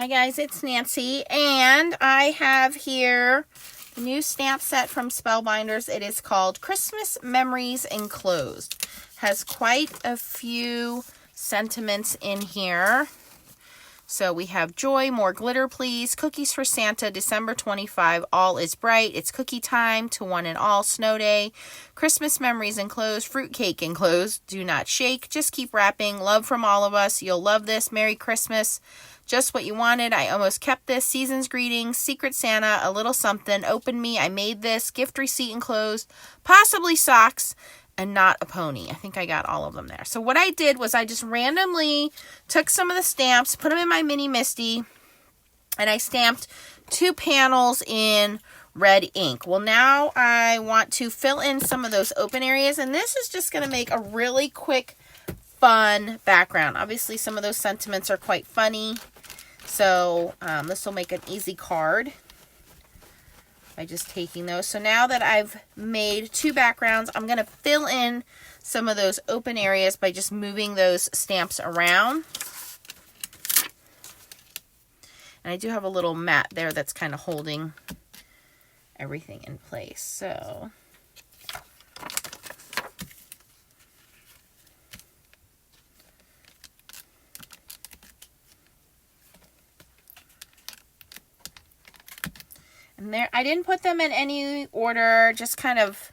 Hi guys, it's Nancy, and I have here the new stamp set from Spellbinders. It is called Christmas Memories Enclosed. Has quite a few sentiments in here. So we have joy, more glitter please, cookies for Santa, December 25, all is bright, it's cookie time, to one and all, snow day, Christmas memories enclosed, fruitcake enclosed, do not shake, just keep wrapping, love from all of us, you'll love this, Merry Christmas, just what you wanted, I almost kept this, season's greetings, Secret Santa, a little something, open me, I made this, gift receipt enclosed, possibly socks, and not a pony. I think I got all of them there. So what I did was I just randomly took some of the stamps, put them in my mini Misty, and I stamped 2 panels in red ink. Well, now I want to fill in some of those open areas, and this is just going to make a really quick, fun background. Obviously, some of those sentiments are quite funny, so this will make an easy card by just taking those. So now that I've made 2 backgrounds, I'm going to fill in some of those open areas by just moving those stamps around. And I do have a little mat there that's kind of holding everything in place. So and there, I didn't put them in any order, just kind of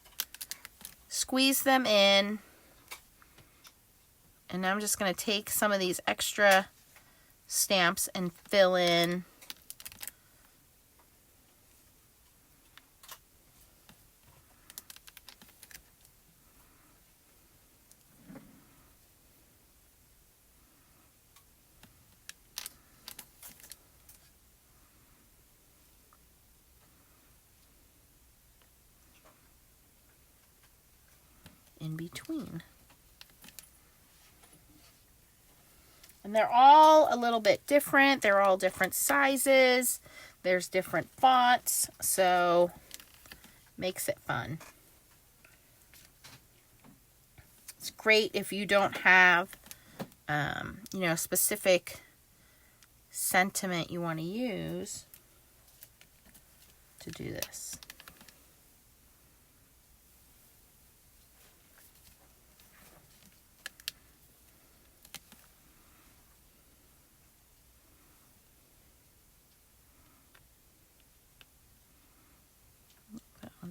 squeeze them in. And now I'm just going to take some of these extra stamps and fill in in between. And they're all a little bit different. They're all different sizes. There's different fonts, so makes it fun. It's great if you don't have, a specific sentiment you want to use to do this.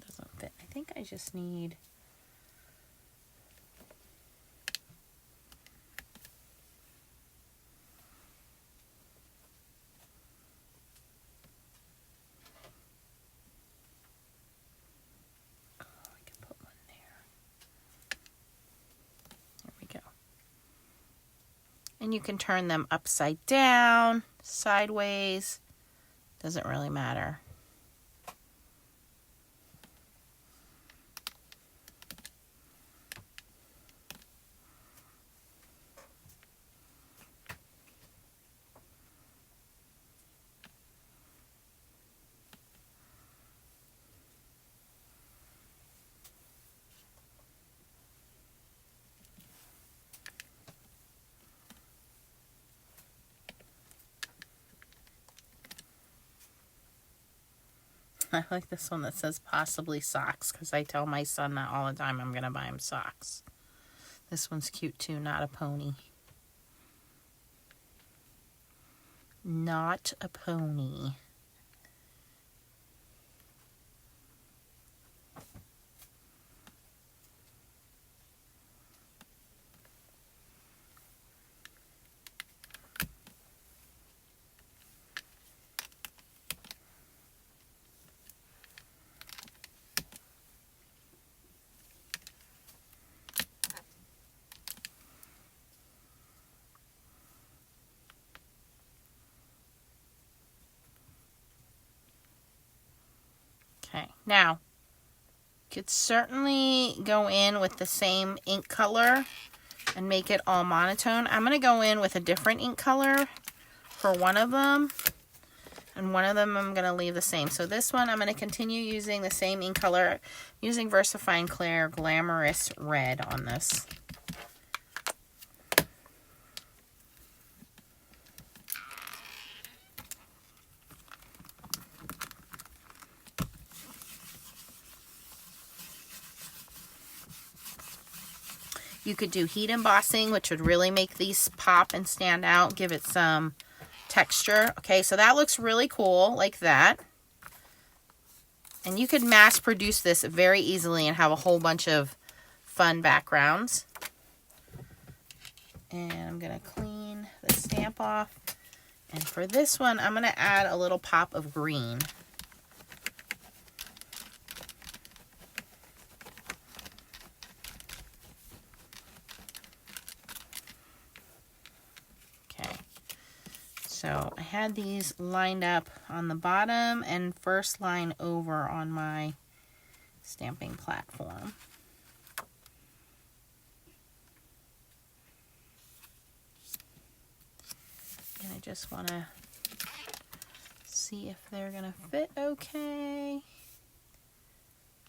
Doesn't fit. I think I just need I can put one there. There we go. And you can turn them upside down, sideways, doesn't really matter. I like this one that says possibly socks, because I tell my son that all the time I'm going to buy him socks. This one's cute too, not a pony. Not a pony. Okay, now, you could certainly go in with the same ink color and make it all monotone. I'm going to go in with a different ink color for one of them, and one of them I'm going to leave the same. So this one, I'm going to continue using the same ink color, using VersaFine Clair Glamorous Red on this. You could do heat embossing, which would really make these pop and stand out, give it some texture. Okay, so that looks really cool like that. And you could mass produce this very easily and have a whole bunch of fun backgrounds. And I'm going to clean the stamp off. And for this one, I'm going to add a little pop of green. Okay. So I had these lined up on the bottom and first line over on my stamping platform. And I just want to see if they're going to fit okay.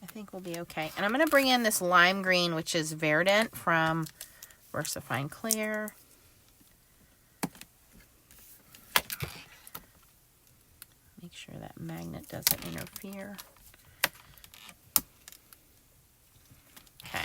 I think we'll be okay. And I'm going to bring in this lime green, which is Verdant from VersaFine Clear. Make sure that magnet doesn't interfere. Okay.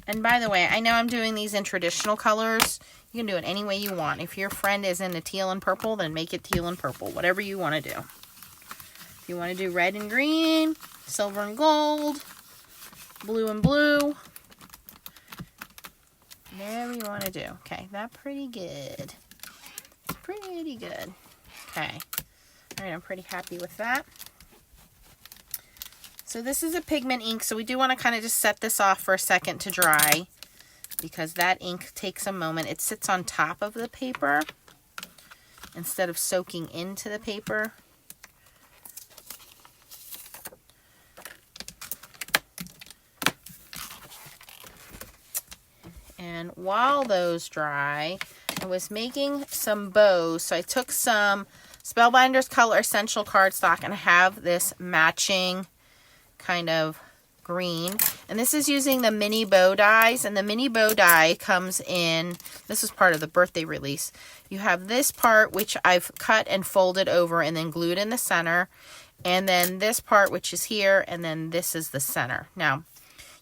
And by the way, I know I'm doing these in traditional colors. You can do it any way you want. If your friend is into teal and purple, then make it teal and purple. Whatever you want to do. If you want to do red and green, silver and gold, blue and blue, whatever you want to do. Okay, that's pretty good. Pretty good. Okay. All right, I'm pretty happy with that. So this is a pigment ink, so we do want to kind of just set this off for a second to dry because that ink takes a moment. It sits on top of the paper instead of soaking into the paper. And while those dry, I was making some bows. So I took some Spellbinders Color Essential cardstock and I have this matching kind of green, and this is using the mini bow dies, and the mini bow die comes in, this is part of the birthday release. You have this part which I've cut and folded over and then glued in the center, and then this part which is here, and then this is the center. Now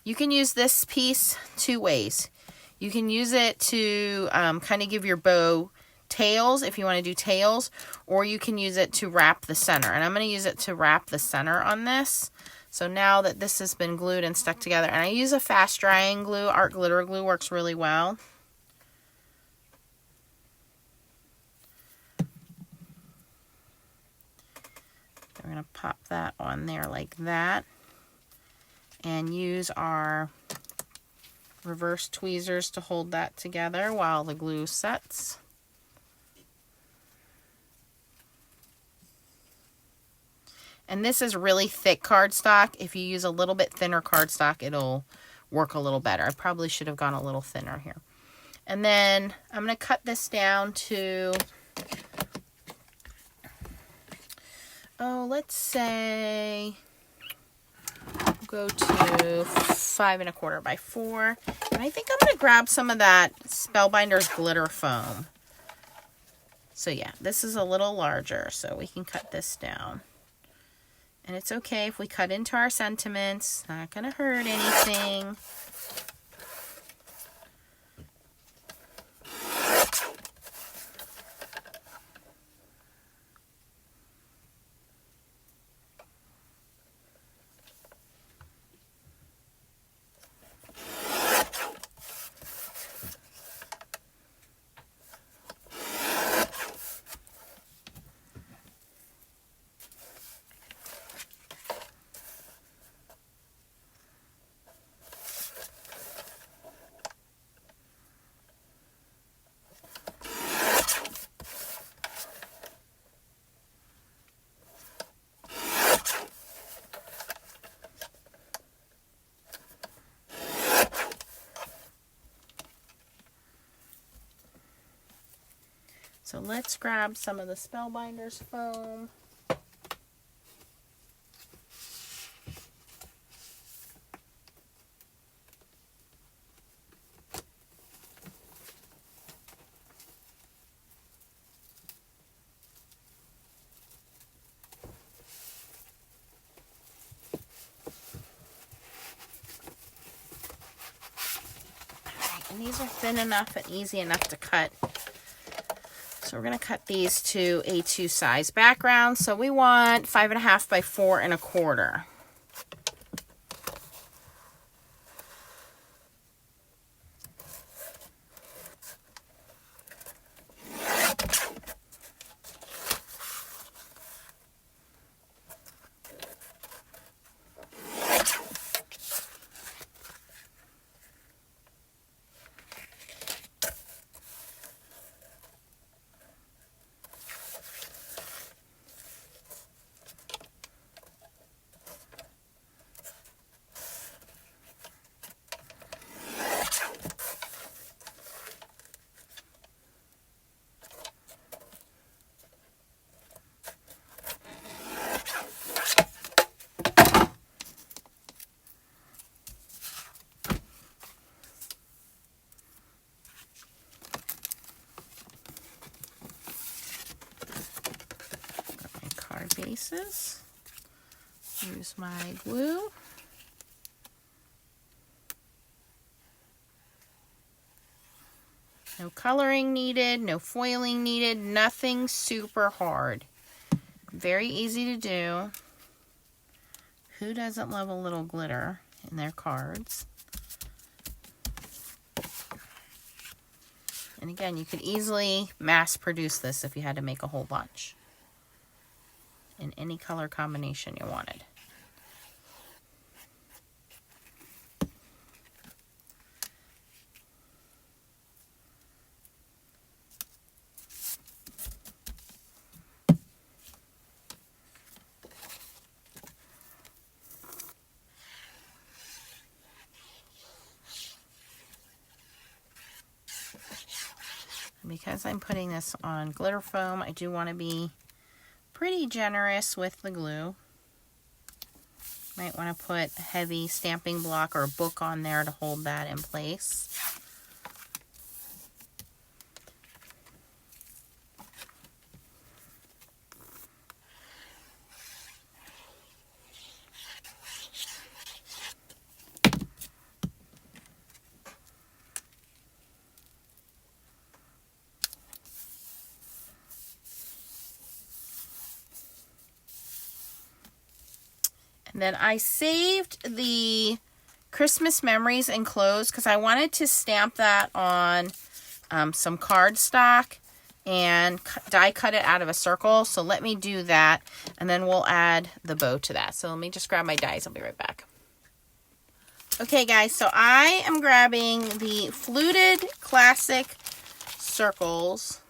you can use this piece two ways. You can use it to kind of give your bow tails if you want to do tails, or you can use it to wrap the center, and I'm going to use it to wrap the center on this. So now that this has been glued and stuck together, and I use a fast drying glue, art glitter glue works really well. We're going to pop that on there like that and use our reverse tweezers to hold that together while the glue sets. And this is really thick cardstock. If you use a little bit thinner cardstock, it'll work a little better. I probably should have gone a little thinner here. And then I'm going to cut this down to, let's say, go to 5 1/4 by 4. And I think I'm going to grab some of that Spellbinders glitter foam. So yeah, this is a little larger, so we can cut this down. And it's okay if we cut into our sentiments. Not going to hurt anything. So let's grab some of the Spellbinders foam. And these are thin enough and easy enough to cut. So we're going to cut these to A2 size background. So we want 5.5 by 4.25. Bases. Use my glue. No coloring needed, no foiling needed, nothing super hard. Very easy to do. Who doesn't love a little glitter in their cards? And again, you could easily mass produce this if you had to make a whole bunch in any color combination you wanted. Because I'm putting this on glitter foam, I do want to be pretty generous with the glue. Might want to put a heavy stamping block or a book on there to hold that in place. And then I saved the Christmas memories enclosed because I wanted to stamp that on some cardstock and die cut it out of a circle. So let me do that, and then we'll add the bow to that. So let me just grab my dies. I'll be right back. Okay, guys, so I am grabbing the Fluted Classic Circles.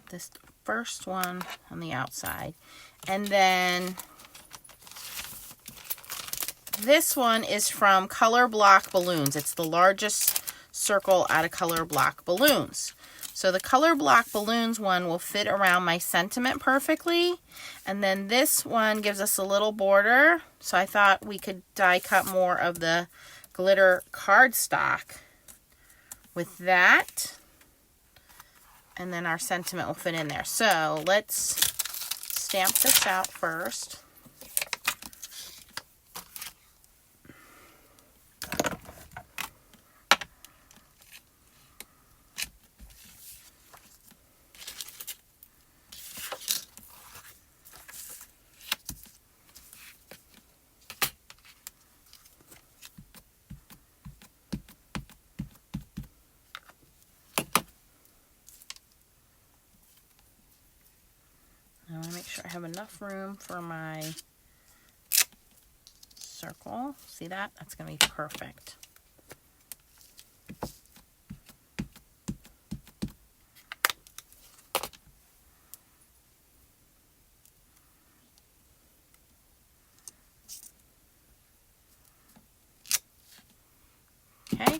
This first one on the outside. And then this one is from Color Block Balloons. It's the largest circle out of Color Block Balloons. So the Color Block Balloons one will fit around my sentiment perfectly. And then this one gives us a little border. So I thought we could die cut more of the glitter cardstock with that. And then our sentiment will fit in there. So let's stamp this out first. I want to make sure I have enough room for my circle. See that? That's going to be perfect. Okay.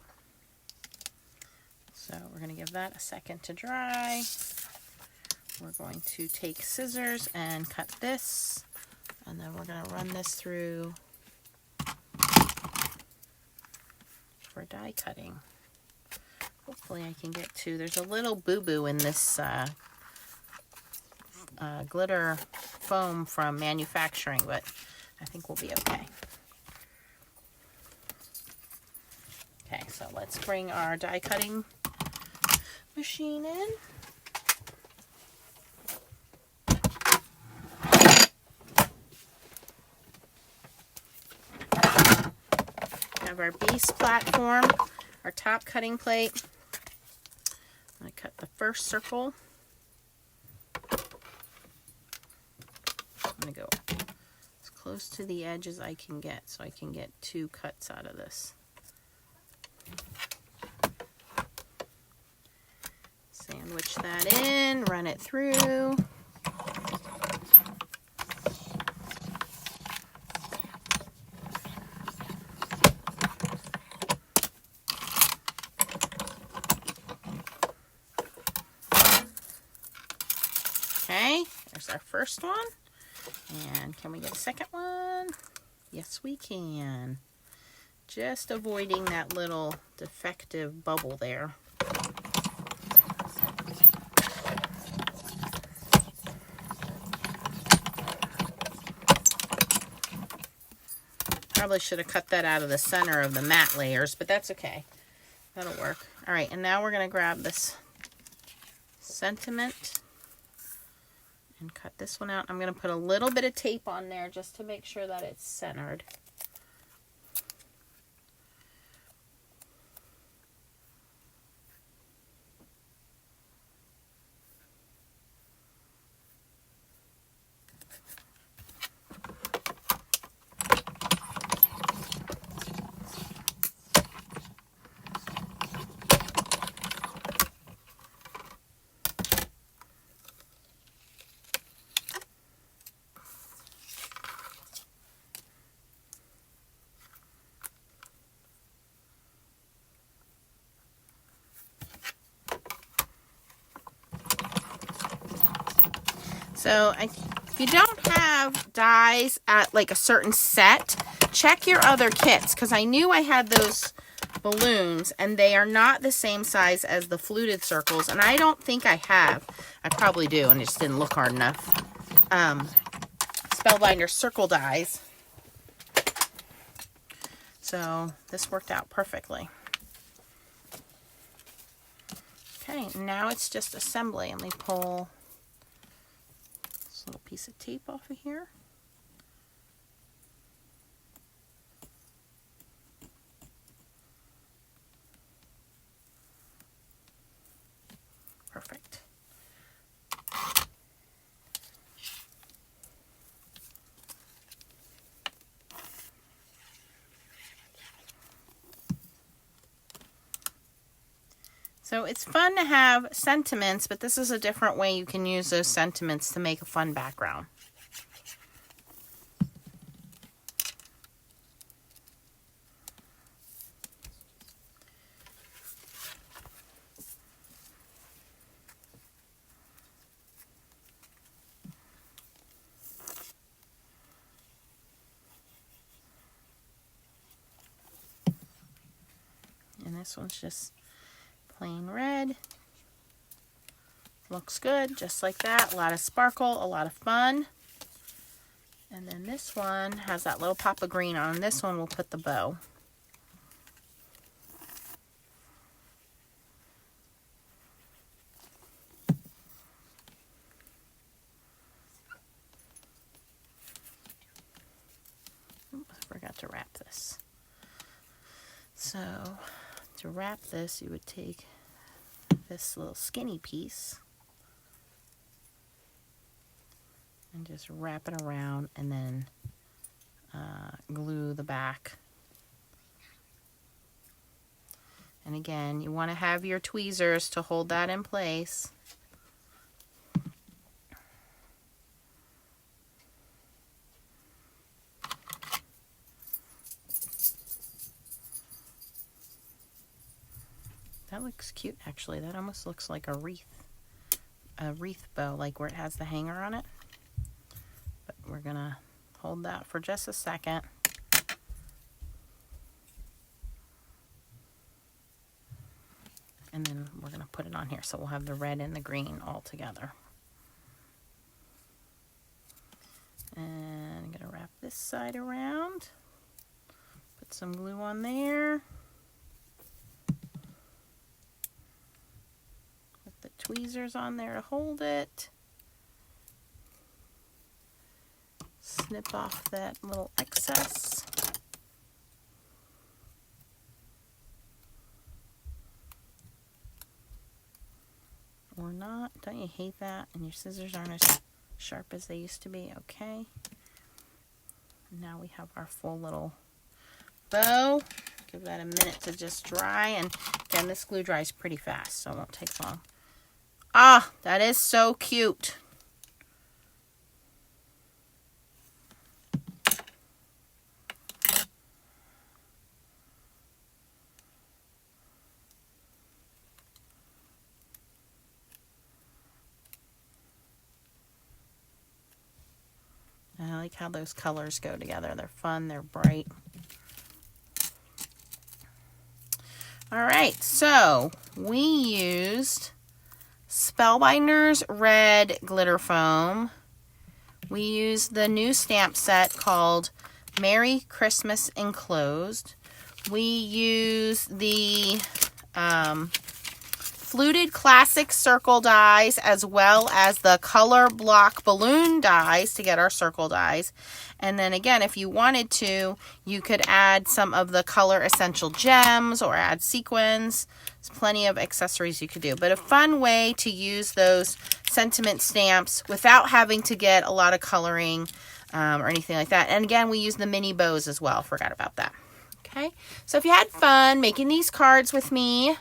So we're going to give that a second to dry. We're going to take scissors and cut this, and then we're going to run this through for die cutting. Hopefully I can get to, there's a little boo-boo in this glitter foam from manufacturing, but I think we'll be okay. Okay, so let's bring our die cutting machine in. Have our base platform, our top cutting plate. I'm going to cut the first circle. I'm going to go as close to the edge as I can get so I can get 2 cuts out of this. Sandwich that in, run it through. Okay, there's our first one. And can we get a second one? Yes, we can. Just avoiding that little defective bubble there. Probably should have cut that out of the center of the matte layers, but that's okay. That'll work. All right, and now we're going to grab this sentiment and cut this one out. I'm going to put a little bit of tape on there just to make sure that it's centered. So if you don't have dies at like a certain set, check your other kits, because I knew I had those balloons and they are not the same size as the fluted circles, and I don't think I have. I probably do, and it just didn't look hard enough. Spellbinder circle dies. So this worked out perfectly. Okay, now it's just assembly, and we pull little piece of tape off of here. Perfect. So it's fun to have sentiments, but this is a different way you can use those sentiments to make a fun background. And this one's just plain red. Looks good, just like that. A lot of sparkle, a lot of fun. And then this one has that little pop of green on. This one we'll put the bow. Oops, I forgot to wrap this. So to wrap this, you would take this little skinny piece and just wrap it around, and then glue the back. And again, you want to have your tweezers to hold that in place. That looks cute, actually. That almost looks like a wreath bow, like where it has the hanger on it. But we're gonna hold that for just a second. And then we're gonna put it on here, so we'll have the red and the green all together. And I'm gonna wrap this side around. Put some glue on there. tweezers on there to hold it. Snip off that little excess. Or not. Don't you hate that? And your scissors aren't as sharp as they used to be. Okay. Now we have our full little bow. Give that a minute to just dry. And again, this glue dries pretty fast, so it won't take long. Ah, that is so cute. I like how those colors go together. They're fun, they're bright. All right, so we used Spellbinders Red Glitter Foam. We used the new stamp set called Merry Christmas Enclosed. We used the FLUTED Classic Circle dies as well as the Color Block Balloon dies to get our circle dies. And then again, if you wanted to, you could add some of the Color Essential Gems or add sequins. There's plenty of accessories you could do. But a fun way to use those sentiment stamps without having to get a lot of coloring or anything like that. And again, we use the mini bows as well. Forgot about that. Okay, so if you had fun making these cards with me,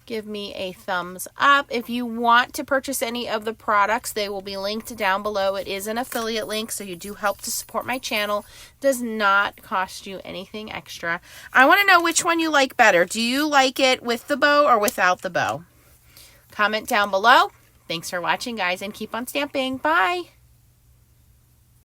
give me a thumbs up. If you want to purchase any of the products, they will be linked down below. It is an affiliate link, so you do help to support my channel. It does not cost you anything extra. I want to know which one you like better. Do you like it with the bow or without the bow? Comment down below. Thanks for watching, guys, and keep on stamping. Bye.